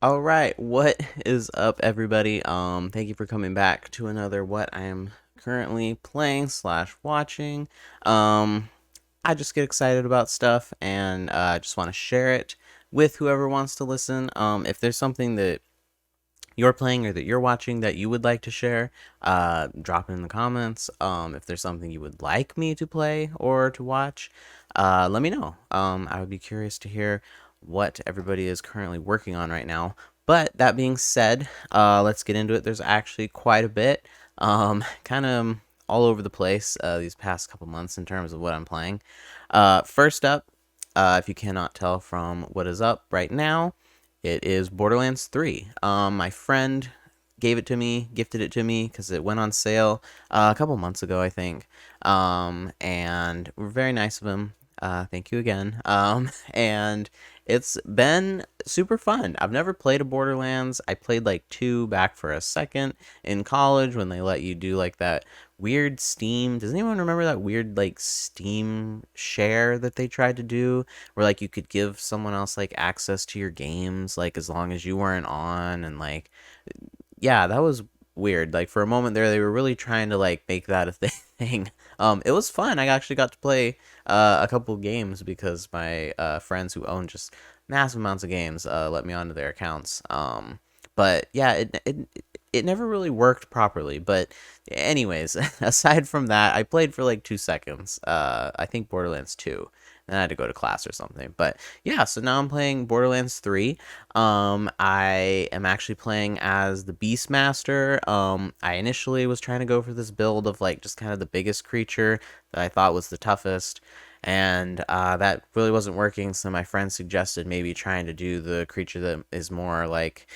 All right, what is up, everybody? Thank you for coming back to another what I am currently playing slash watching. Um, I just get excited about stuff and I just want to share it with whoever wants to listen. If there's something that you're playing or that you're watching that you would like to share, drop it in the comments. If there's something you would like me to play or to watch, let me know. I would be curious to hear what everybody is currently working on right now. But that being said, let's get into it. There's actually quite a bit, kind of all over the place these past couple months in terms of what I'm playing. First up, if you cannot tell from what is up right now, it is Borderlands 3. My friend gave it to me, gifted it to me because it went on sale a couple months ago, I think. And we're very nice of him. Thank you again. And it's been super fun. I've never played a Borderlands. I played like two back for a second in college when they let you do like that weird Steam. Does anyone remember that weird like Steam share that they tried to do? Where like you could give someone else like access to your games like as long as you weren't on, and like yeah, that was weird. Like for a moment there they were really trying to like make that a thing. It was fun. I actually got to play a couple games because my friends who own just massive amounts of games let me onto their accounts. But yeah, it never really worked properly. But anyways, aside from that, I played for like 2 seconds. I think Borderlands 2. Then I had to go to class or something. But yeah, so now I'm playing Borderlands 3. I am actually playing as the Beastmaster. I initially was trying to go for this build of like just kind of the biggest creature that I thought was the toughest. And that really wasn't working, so my friend suggested maybe trying to do the creature that is more like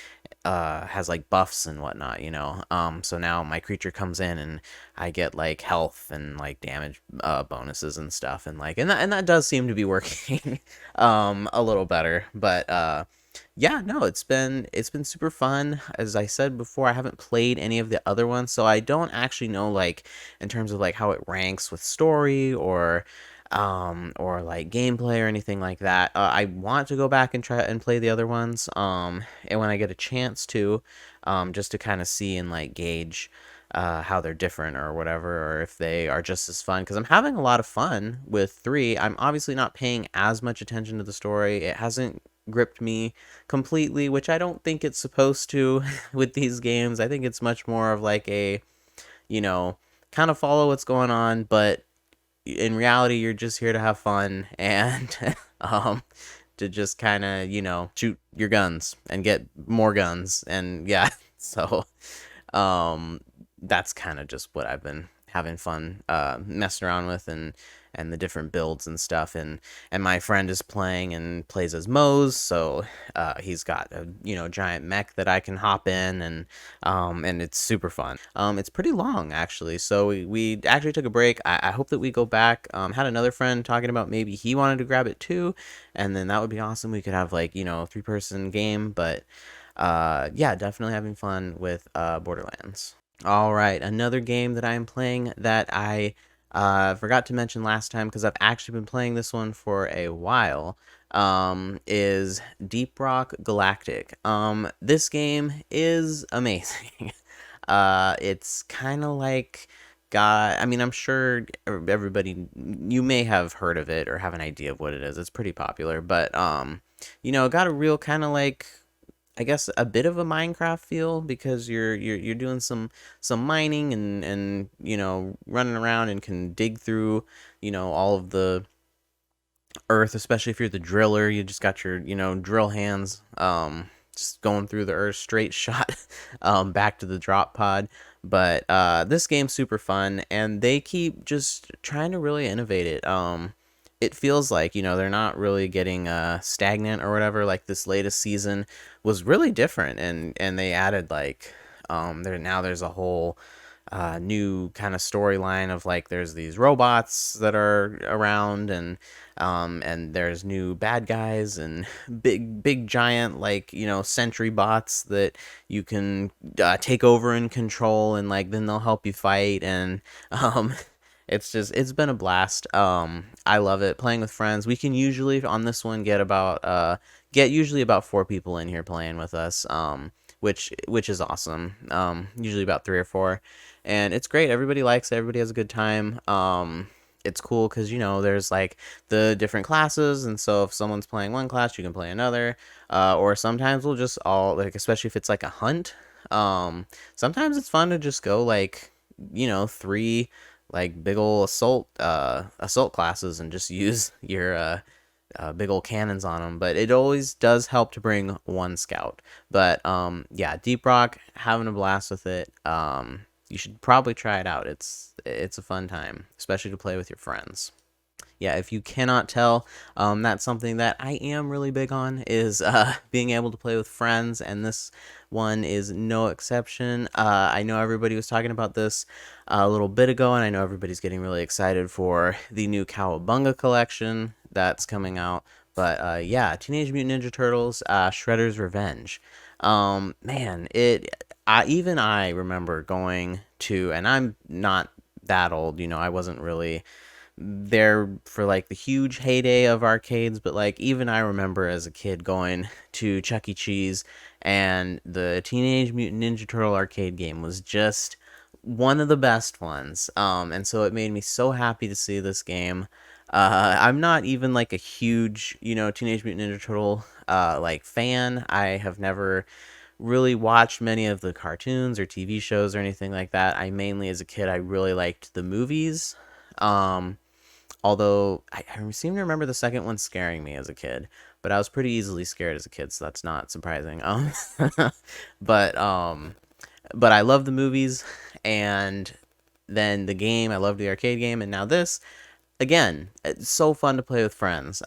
has like buffs and whatnot, you know. So now my creature comes in and I get like health and like damage bonuses and stuff, and like and that does seem to be working a little better. But yeah, no, it's been super fun. As I said before, I haven't played any of the other ones, so I don't actually know like in terms of like how it ranks with story or like gameplay or anything like that. I want to go back and try and play the other ones. And when I get a chance to, just to kind of see and like gauge how they're different or whatever, or if they are just as fun. Because I'm having a lot of fun with 3. I'm obviously not paying as much attention to the story. It hasn't gripped me completely, which I don't think it's supposed to with these games. I think it's much more of like a, you know, kind of follow what's going on, but in reality you're just here to have fun and um to just kind of, shoot your guns and get more guns, and yeah. So um that's kind of just what I've been having fun messing around with, and the different builds and stuff, and my friend is playing and plays as Moe's, so he's got a giant mech that I can hop in, and it's super fun. It's pretty long actually, so we actually took a break. I hope that we go back. Had another friend talking about maybe he wanted to grab it too, and then that would be awesome. We could have like 3-person game, but yeah, definitely having fun with Borderlands. All right, another game that I am playing that I forgot to mention last time because I've actually been playing this one for a while, is Deep Rock Galactic. This game is amazing. It's kind of like I mean, I'm sure everybody, you may have heard of it or have an idea of what it is. It's pretty popular, but got a real kind of like, I guess, a bit of a Minecraft feel because you're doing some mining and running around and can dig through all of the earth, especially if you're the driller. You just got your drill hands, just going through the earth, straight shot back to the drop pod. But this game's super fun, and they keep just trying to really innovate it. It feels like they're not really getting stagnant or whatever. Like this latest season was really different, and they added like there's a whole new kind of storyline of like there's these robots that are around, and there's new bad guys and big giant like sentry bots that you can take over and control, and like then they'll help you fight, and it's been a blast. I love it playing with friends. We can usually on this one get usually about 4 people in here playing with us, which is awesome. Usually about 3 or 4, and it's great. Everybody likes it. Everybody has a good time. It's cool because there's like the different classes, and so if someone's playing one class, you can play another. Or sometimes we'll just all like, especially if it's like a hunt. Sometimes it's fun to just go like 3 like big ol' assault classes and just use your big old cannons on them. But it always does help to bring one scout. But yeah, Deep Rock, having a blast with it. You should probably try it out. It's a fun time, especially to play with your friends. Yeah, if you cannot tell, that's something that I am really big on, is being able to play with friends, and this one is no exception. I know everybody was talking about this a little bit ago, and I know everybody's getting really excited for the new Cowabunga collection that's coming out. But yeah, Teenage Mutant Ninja Turtles, Shredder's Revenge. Man, even I remember going to, and I'm not that old, I wasn't really there for like the huge heyday of arcades, but like even I remember as a kid going to Chuck E. Cheese, and the Teenage Mutant Ninja Turtle arcade game was just one of the best ones. And so it made me so happy to see this game. I'm not even like a huge, Teenage Mutant Ninja Turtle like fan. I have never really watched many of the cartoons or TV shows or anything like that. I mainly, as a kid, I really liked the movies. Um, Although I seem to remember the second one scaring me as a kid, but I was pretty easily scared as a kid, so that's not surprising. But but I love the movies, and then the game. I loved the arcade game, and now this. Again, it's so fun to play with friends.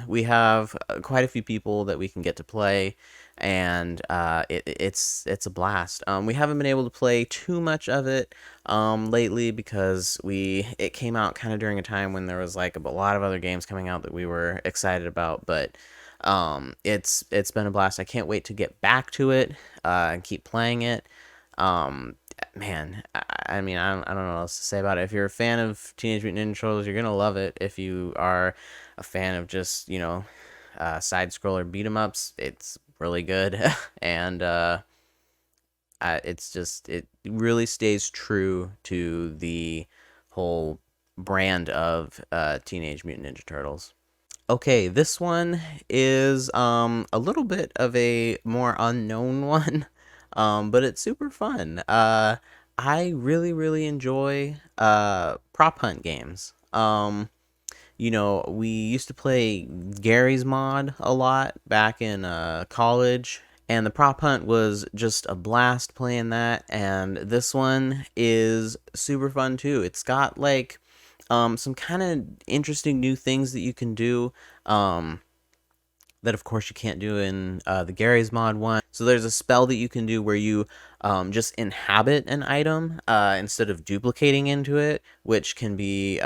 We have quite a few people that we can get to play, and it's a blast. We haven't been able to play too much of it lately because it came out kind of during a time when there was like a lot of other games coming out that we were excited about. But it's been a blast. I can't wait to get back to it and keep playing it. Um, Man, I mean, I don't know what else to say about it. If you're a fan of Teenage Mutant Ninja Turtles, you're gonna love it. If you are a fan of just side scroller beat 'em ups, it's really good. And it really stays true to the whole brand of Teenage Mutant Ninja Turtles. Okay, this one is a little bit of a more unknown one, but it's super fun. I really enjoy prop hunt games. We used to play Gary's Mod a lot back in college, and the prop hunt was just a blast playing that. And this one is super fun too. It's got like some kind of interesting new things that you can do. That of course you can't do in the Gary's Mod one. So there's a spell that you can do where you just inhabit an item instead of duplicating into it, which can be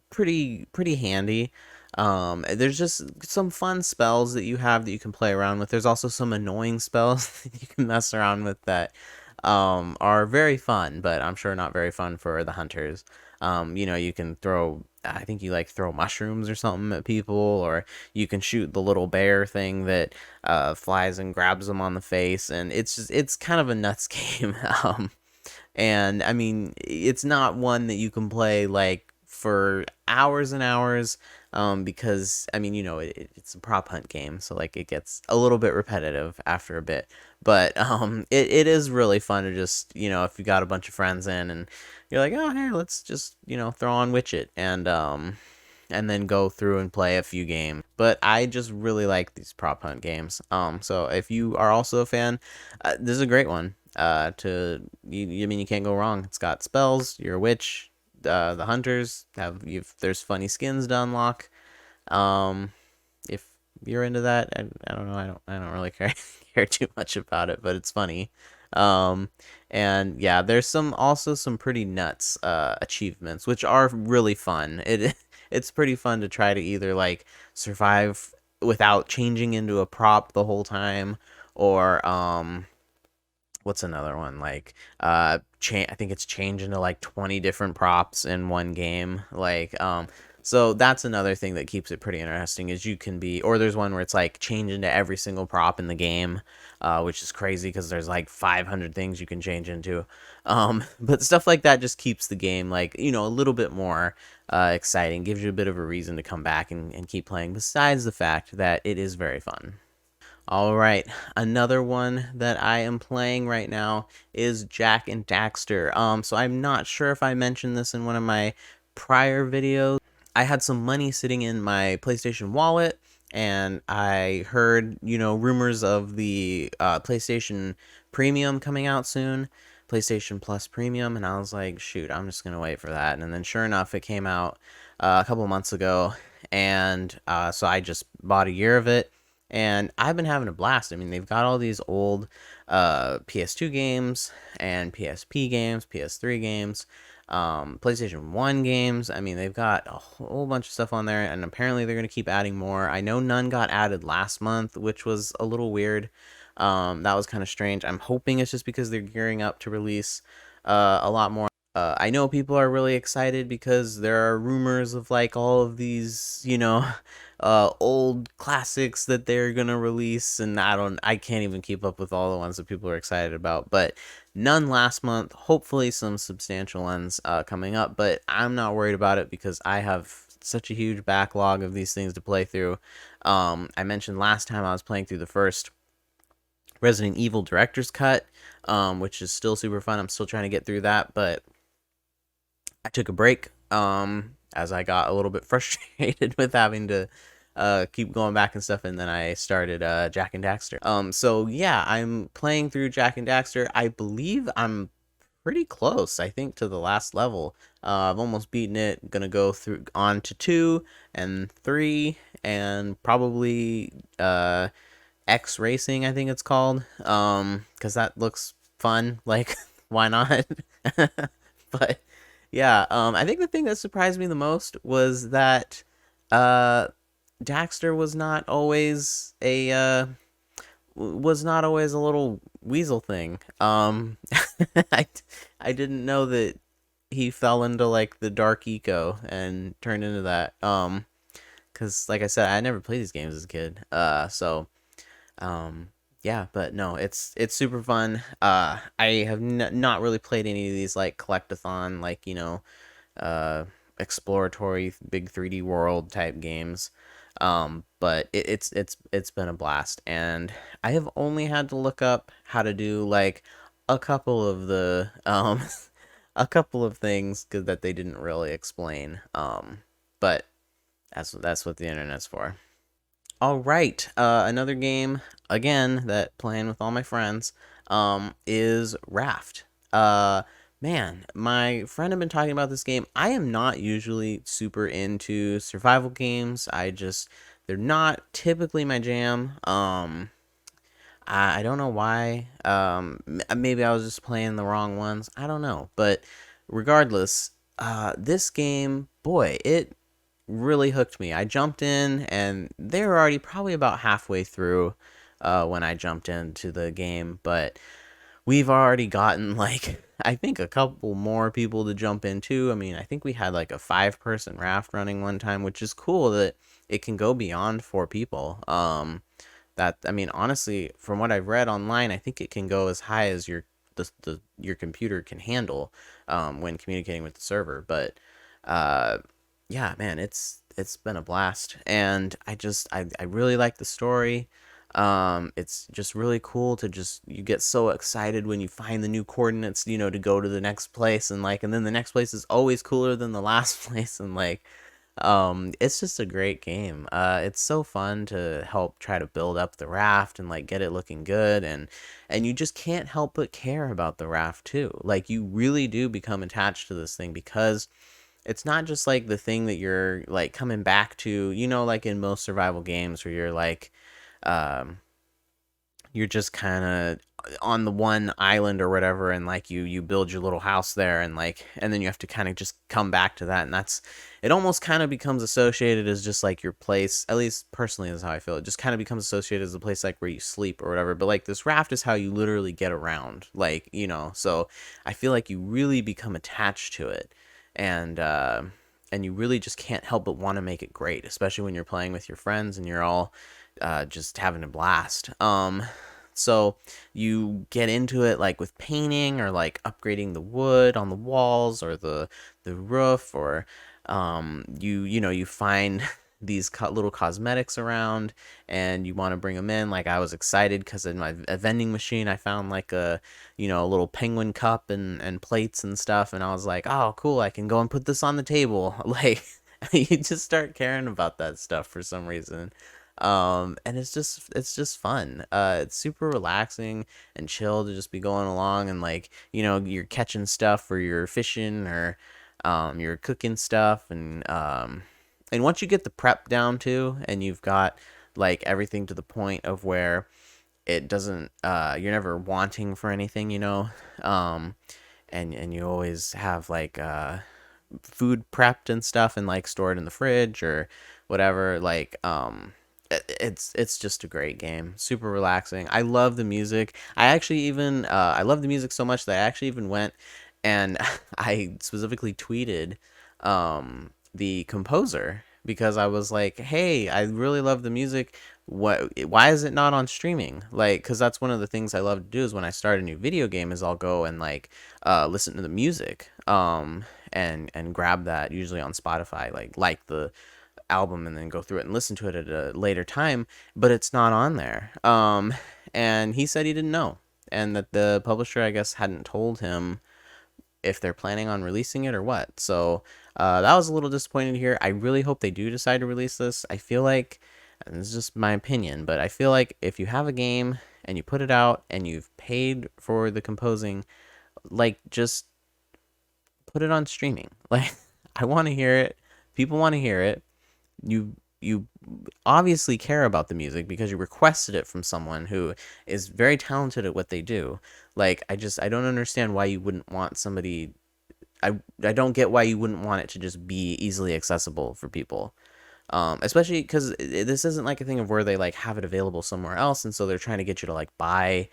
pretty handy. There's just some fun spells that you have that you can play around with. There's also some annoying spells that you can mess around with that are very fun, but I'm sure not very fun for the hunters. You can throw, I think you like throw mushrooms or something at people, or you can shoot the little bear thing that flies and grabs them on the face, and it's kind of a nuts game. And I mean, it's not one that you can play like for hours and hours, because I mean, it's a prop hunt game, so like it gets a little bit repetitive after a bit. But it is really fun to just if you got a bunch of friends in and you're like, oh hey, let's just throw on Witch It, and then go through and play a few games. But I just really like these prop hunt games. So if you are also a fan, this is a great one. I mean, you can't go wrong. It's got spells. You're a witch. The hunters there's funny skins to unlock. Um, if you're into that, I don't know. I don't really care too much about it, but it's funny. Um, and yeah, there's also some pretty nuts achievements, which are really fun. It's pretty fun to try to either like survive without changing into a prop the whole time, or what's another one like I think it's changing to like 20 different props in one game, like So that's another thing that keeps it pretty interesting is you can be, or there's one where it's like change into every single prop in the game, which is crazy because there's like 500 things you can change into. But stuff like that just keeps the game like, a little bit more exciting, gives you a bit of a reason to come back and keep playing, besides the fact that it is very fun. All right, another one that I am playing right now is Jak and Daxter. So I'm not sure if I mentioned this in one of my prior videos. I had some money sitting in my PlayStation wallet, and I heard, rumors of the PlayStation Premium coming out soon, PlayStation Plus Premium, and I was like, shoot, I'm just gonna wait for that. And then sure enough, it came out a couple months ago, and so I just bought a year of it, and I've been having a blast. I mean, they've got all these old PS2 games and PSP games, PS3 games, PlayStation 1 games. I mean, they've got a whole bunch of stuff on there, and apparently they're going to keep adding more. I know none got added last month, which was a little weird. That was kind of strange. I'm hoping it's just because they're gearing up to release a lot more. I know people are really excited because there are rumors of like all of these, old classics that they're gonna release, and I can't even keep up with all the ones that people are excited about. But none last month. Hopefully, some substantial ones coming up. But I'm not worried about it because I have such a huge backlog of these things to play through. I mentioned last time I was playing through the first Resident Evil Director's Cut, which is still super fun. I'm still trying to get through that, but I took a break as I got a little bit frustrated with having to keep going back and stuff, and then I started Jak and Daxter. So yeah, I'm playing through Jak and Daxter. I believe I'm pretty close, I think, to the last level. I've almost beaten it. Gonna go through on to 2 and 3 and probably X Racing, I think it's called. Because that looks fun. Like, why not? But yeah, I think the thing that surprised me the most was that uh, Daxter was not always a little weasel thing. I I didn't know that he fell into like the dark eco and turned into that. Because like I said, I never played these games as a kid. Um, yeah, but no, it's super fun. I have not really played any of these like collectathon, like uh, exploratory big 3D world type games. But it's been a blast, and I have only had to look up how to do like a couple of the a couple of things that they didn't really explain. But that's what the internet's for. All right, another game again that playing with all my friends is Raft. Man, my friend had been talking about this game. I am not usually super into survival games. They're not typically my jam. I don't know why. Maybe I was just playing the wrong ones. I don't know, but regardless, this game, boy, it really hooked me. I jumped in, and they were already probably about halfway through when I jumped into the game, but we've already gotten like I think a couple more people to jump into. I mean, I think we had like a 5-person raft running one time, which is cool that it can go beyond 4 people. That I mean, honestly, from what I've read online, I think it can go as high as your computer can handle when communicating with the server. But uh, yeah, man, it's been a blast, and I really like the story. It's just really cool to just you get so excited when you find the new coordinates, to go to the next place, and then the next place is always cooler than the last place, and it's just a great game. It's so fun to help try to build up the raft and like get it looking good, and you just can't help but care about the raft too. Like you really do become attached to this thing because it's not just like the thing that you're like coming back to, like in most survival games where um you're just kind of on the one island or whatever, and like you build your little house there, and then you have to kind of just come back to that, and that's it almost kind of becomes associated as just like your place. At least personally is how I feel. It just kind of becomes associated as a place like where you sleep or whatever, but like this raft is how you literally get around, so I feel like you really become attached to it. And and you really just can't help but want to make it great, especially when you're playing with your friends and you're all just having a blast. So you get into it like with painting or like upgrading the wood on the walls or the roof, or you find these little cosmetics around and you want to bring them in. Like I was excited because in my vending machine I found like a little penguin cup and plates and stuff, and I was like, oh cool, I can go and put this on the table. Like you just start caring about that stuff for some reason. And it's just fun. It's super relaxing and chill to just be going along, and like you're catching stuff or you're fishing or you're cooking stuff, and once you get the prep down too, and you've got like everything to the point of where it doesn't you're never wanting for anything, um and you always have like food prepped and stuff and like stored in the fridge or whatever. Like it's just a great game, super relaxing. I love the music. I love the music so much that I actually even went and I specifically tweeted the composer because I was like, hey, I really love the music. Why is it not on streaming? Like, because that's one of the things I love to do is when I start a new video game is I'll go and like listen to the music and grab that usually on Spotify, like the album, and then go through it and listen to it at a later time, but it's not on there. And he said he didn't know, and that the publisher, I guess, hadn't told him if they're planning on releasing it or what. So that was a little disappointed here. I really hope they do decide to release this. I feel like, and this is just my opinion, but I feel like if you have a game and you put it out and you've paid for the composing, like just put it on streaming. Like I want to hear it. People want to hear it. You obviously care about the music because you requested it from someone who is very talented at what they do. Like I don't understand why you wouldn't want somebody. I don't get why you wouldn't want it to just be easily accessible for people. Especially because this isn't like a thing of where they like have it available somewhere else, and so they're trying to get you to like buy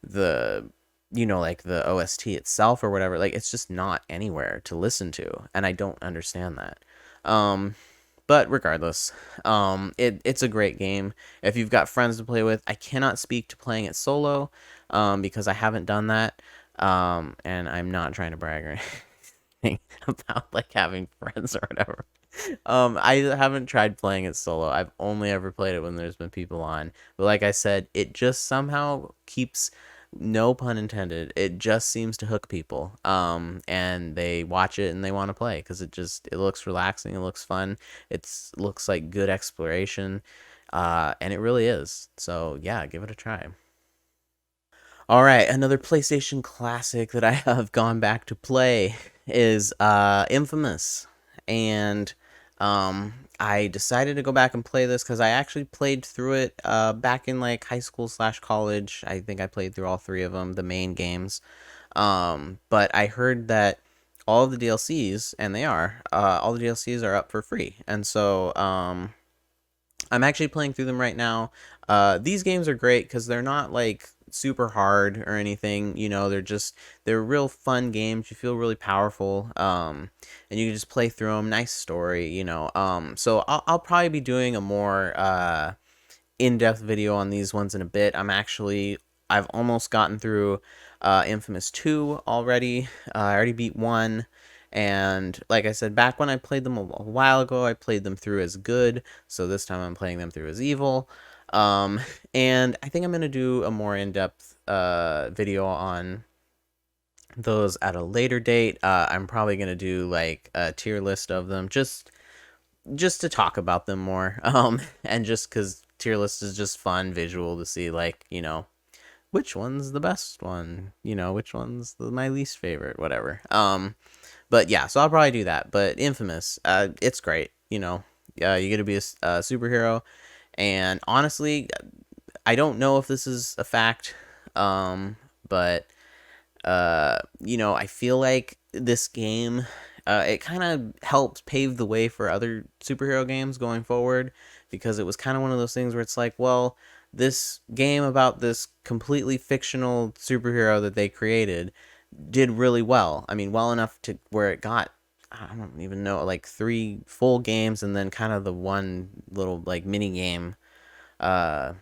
the like the OST itself or whatever. Like it's just not anywhere to listen to, and I don't understand that. Um, but regardless, it's a great game. If you've got friends to play with, I cannot speak to playing it solo, because I haven't done that, and I'm not trying to brag or anything about like having friends or whatever. I haven't tried playing it solo. I've only ever played it when there's been people on. But like I said, it just somehow keeps, no pun intended, it just seems to hook people. And they watch it and they want to play because it looks relaxing, it looks fun, looks like good exploration, and it really is. So yeah, give it a try. All right, another PlayStation classic that I have gone back to play is Infamous. And I decided to go back and play this because I actually played through it back in like high school slash college. I think I played through all three of them, the main games. But I heard that all of the DLCs, and they are, all the DLCs are up for free. And so I'm actually playing through them right now. These games are great because they're not like super hard or anything. They're real fun games. You feel really powerful, and you can just play through them. Nice story. So I'll probably be doing a more in-depth video on these ones in a bit. I've almost gotten through Infamous 2 already. I already beat 1. And like I said, back when I played them a while ago, I played them through as good. So this time I'm playing them through as evil. Um, and I think I'm going to do a more in-depth video on those at a later date. I'm probably going to do like a tier list of them just to talk about them more. And just because tier list is just fun visual to see, like, which one's the best one, which one's my least favorite, whatever. But yeah, so I'll probably do that. But Infamous, it's great. You get to be a superhero, and honestly, I don't know if this is a fact, but I feel like this game, it kind of helped pave the way for other superhero games going forward, because it was kind of one of those things where it's like, well, this game about this completely fictional superhero that they created did really well. I mean, well enough to where it got I don't even know, like 3 full games, and then kind of the one little like mini game. Uh,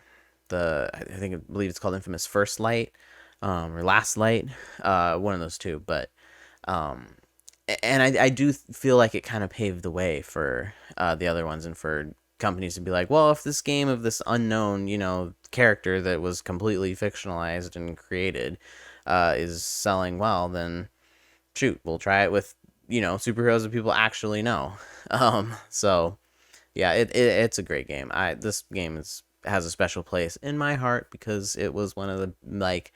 I believe it's called Infamous First Light, or Last Light, one of those two. But um, and I do feel like it kind of paved the way for the other ones, and for companies to be like, well, if this game of this unknown, character that was completely fictionalized and created, is selling well, then shoot, we'll try it with superheroes that people actually know. So yeah, it's a great game. This game is has a special place in my heart because it was one of the like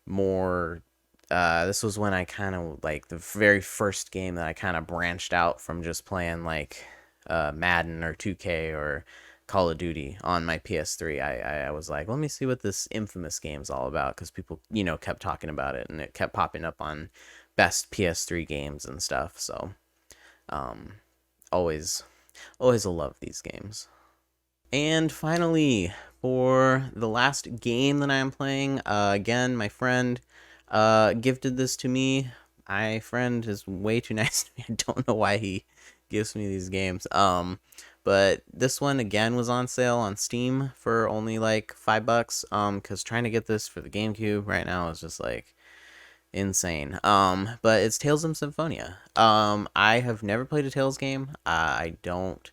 more this was when I kind of like the very first game that I kind of branched out from just playing like Madden or 2K or Call of Duty on my PS3. I was like, let me see what this Infamous game's all about, because people kept talking about it, and it kept popping up on best PS3 games and stuff. So um, always always love these games. And finally, for the last game that I am playing, again, my friend gifted this to me. My friend is way too nice to me. I don't know why he gives me these games. But this one again was on sale on Steam for only like $5. Because trying to get this for the GameCube right now is just like insane. But it's Tales of Symphonia. I have never played a Tales game. I don't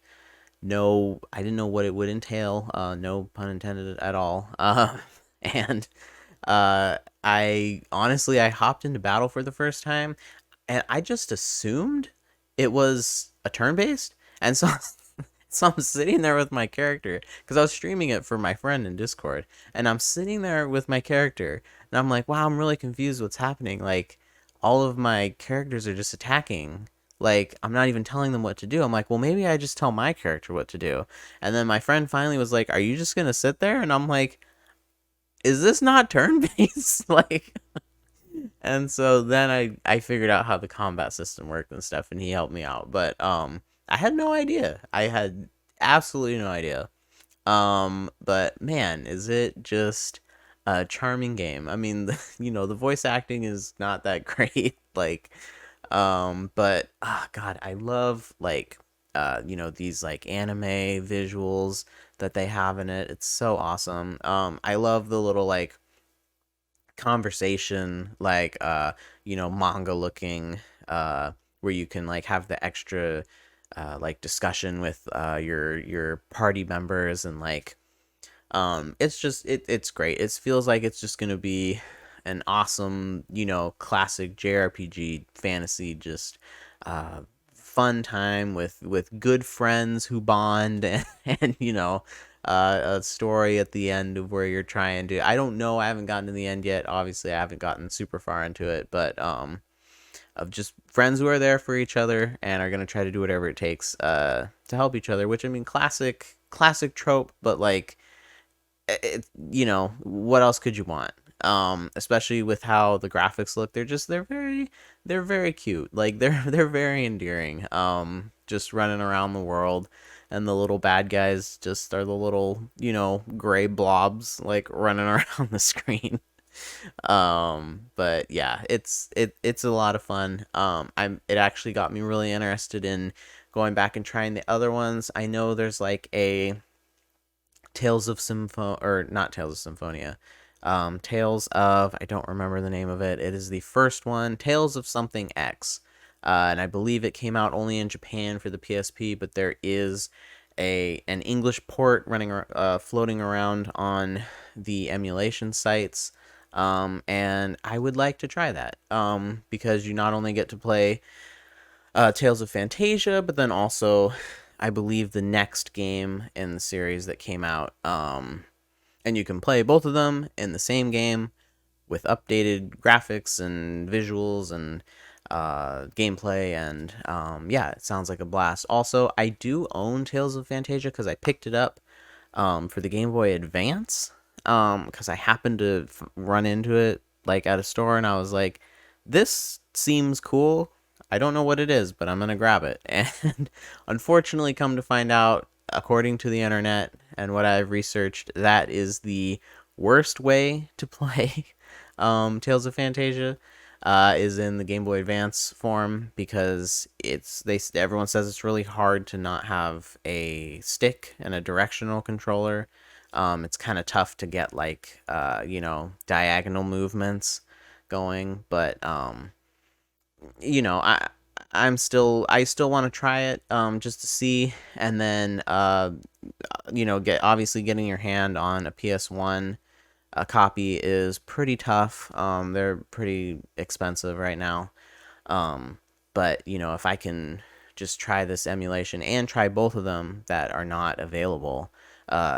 know. I didn't know what it would entail. No pun intended at all. And I honestly I hopped into battle for the first time, and I just assumed it was a turn based, and so so I'm sitting there with my character because I was streaming it for my friend in Discord, and I'm sitting there with my character, and I'm like, wow, I'm really confused what's happening. Like, all of my characters are just attacking. Like, I'm not even telling them what to do. I'm like, well, maybe I just tell my character what to do. And then my friend finally was like, are you just gonna sit there? And I'm like, is this not turn based? Like, and so then I figured out how the combat system worked and stuff, and he helped me out. But I had no idea. I had absolutely no idea. But man, is it just a charming game? I mean, the voice acting is not that great. Like, but God, I love like these like anime visuals that they have in it. It's so awesome. I love the little like conversation, like manga looking, where you can like have the extra like discussion with your party members, and like it's just it's great. It feels like it's just gonna be an awesome, classic JRPG fantasy, just uh fun time with good friends who bond, and a story at the end of where you're trying to, I don't know, I haven't gotten to the end yet. Obviously, I haven't gotten super far into it, but of just friends who are there for each other and are gonna try to do whatever it takes to help each other, which I mean, classic trope, but like what else could you want? Especially with how the graphics look, they're very cute. Like they're very endearing. Just running around the world, and the little bad guys just are the little gray blobs like running around the screen. But yeah, it's a lot of fun. It actually got me really interested in going back and trying the other ones. I know there's like a Tales of Sympho or not Tales of Symphonia. Tales of, I don't remember the name of it. It is the first one, Tales of something X. And I believe it came out only in Japan for the PSP, but there is an English port floating around on the emulation sites. And I would like to try that. Because you not only get to play Tales of Fantasia, but then also, I believe, the next game in the series that came out. And you can play both of them in the same game with updated graphics and visuals and gameplay. And yeah, it sounds like a blast. Also, I do own Tales of Fantasia because I picked it up for the Game Boy Advance, because I happened to run into it like at a store, and I was like, this seems cool. I don't know what it is, but I'm gonna grab it. And unfortunately, come to find out, according to the internet and what I've researched, that is the worst way to play Tales of Fantasia. is in the Game Boy Advance form because everyone says it's really hard to not have a stick and a directional controller. It's kind of tough to get like diagonal movements going, but you know, I still want to try it just to see, and then getting your hand on a PS1 a copy is pretty tough. They're pretty expensive right now. Um, but if I can just try this emulation and try both of them that are not available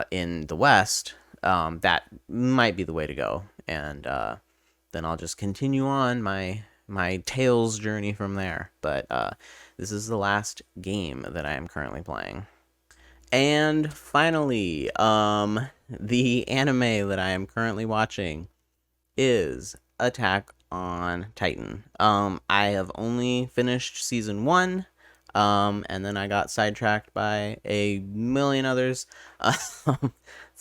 in the West, that might be the way to go. And then I'll just continue on my Tales journey from there. But this is the last game that I am currently playing. And finally, the anime that I am currently watching is Attack on Titan. I have only finished season one, and then I got sidetracked by a million others. It's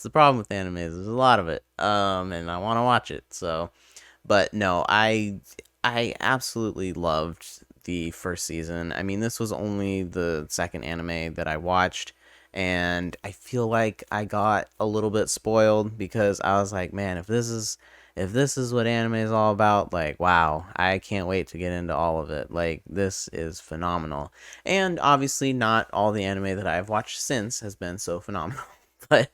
the problem with anime. There's a lot of it, and I want to watch it. So, but no, I absolutely loved the first season. I mean, this was only the second anime that I watched, and I feel like I got a little bit spoiled because I was like, man, if this is what anime is all about, like, wow, I can't wait to get into all of it. Like, this is phenomenal. And obviously, not all the anime that I've watched since has been so phenomenal. But,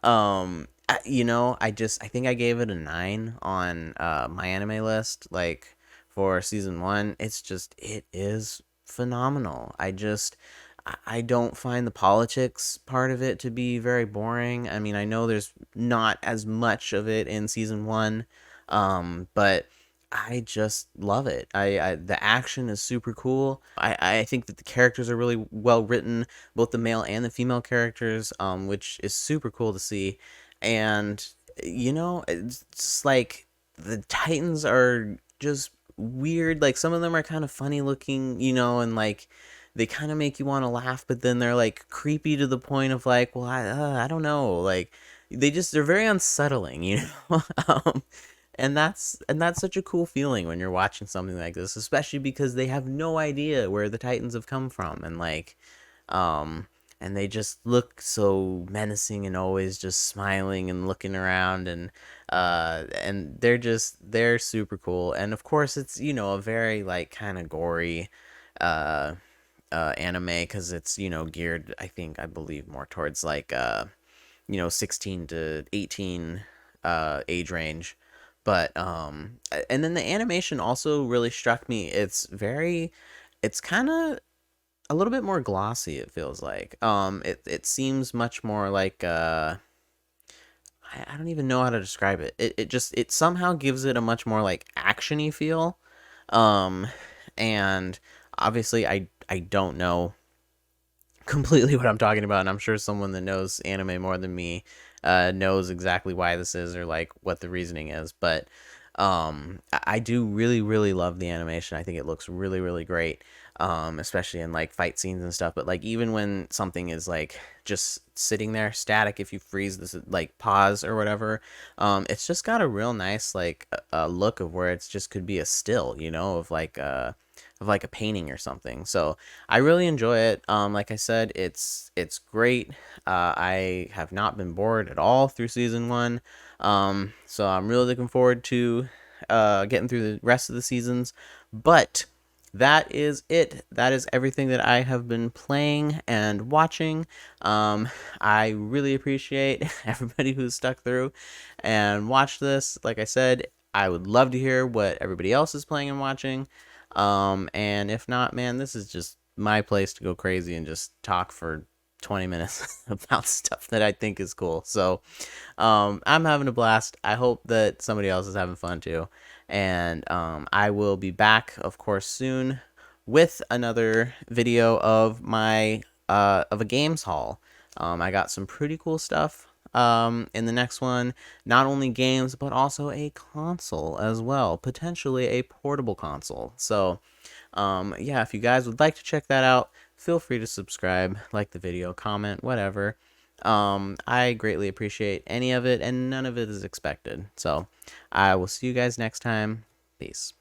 I think I gave it a 9 on my anime list, like, for season one. It is phenomenal. I don't find the politics part of it to be very boring. I mean, I know there's not as much of it in season one, but I just love it. The action is super cool. I think that the characters are really well written, both the male and the female characters, which is super cool to see. And it's just like the Titans are just weird. Like some of them are kind of funny looking, and like they kind of make you want to laugh, but then they're like creepy to the point of like, well, I don't know, like they're very unsettling, um, and that's such a cool feeling when you're watching something like this, especially because they have no idea where the Titans have come from, and like, um, and they just look so menacing and always just smiling and looking around, and they're super cool, and of course it's a very like kind of gory uh anime because it's geared I believe more towards like 16 to 18 age range. But and then the animation also really struck me. It's kind of a little bit more glossy, it feels like. It seems much more like I don't even know how to describe it. It somehow gives it a much more like actiony feel. um and obviously I don't know completely what I'm talking about, and I'm sure someone that knows anime more than me knows exactly why this is or like what the reasoning is. But I do really, really love the animation. I think it looks really, really great, especially in like fight scenes and stuff. But like even when something is like just sitting there static, if you freeze this like pause or whatever, it's just got a real nice like a look of where it's just could be a still, of like a painting or something. So I really enjoy it. Like I said, it's great. I have not been bored at all through season one. So I'm really looking forward to getting through the rest of the seasons. But that is it. That is everything that I have been playing and watching. I really appreciate everybody who's stuck through and watched this. Like I said, I would love to hear what everybody else is playing and watching. And if not, man, this is just my place to go crazy and just talk for 20 minutes about stuff that I think is cool. So, I'm having a blast. I hope that somebody else is having fun too. And I will be back, of course, soon with another video of my of a games haul. I got some pretty cool stuff in the next one. Not only games, but also a console as well, potentially a portable console. So, yeah, if you guys would like to check that out, feel free to subscribe, like the video, comment, whatever. I greatly appreciate any of it, and none of it is expected. So, I will see you guys next time. Peace.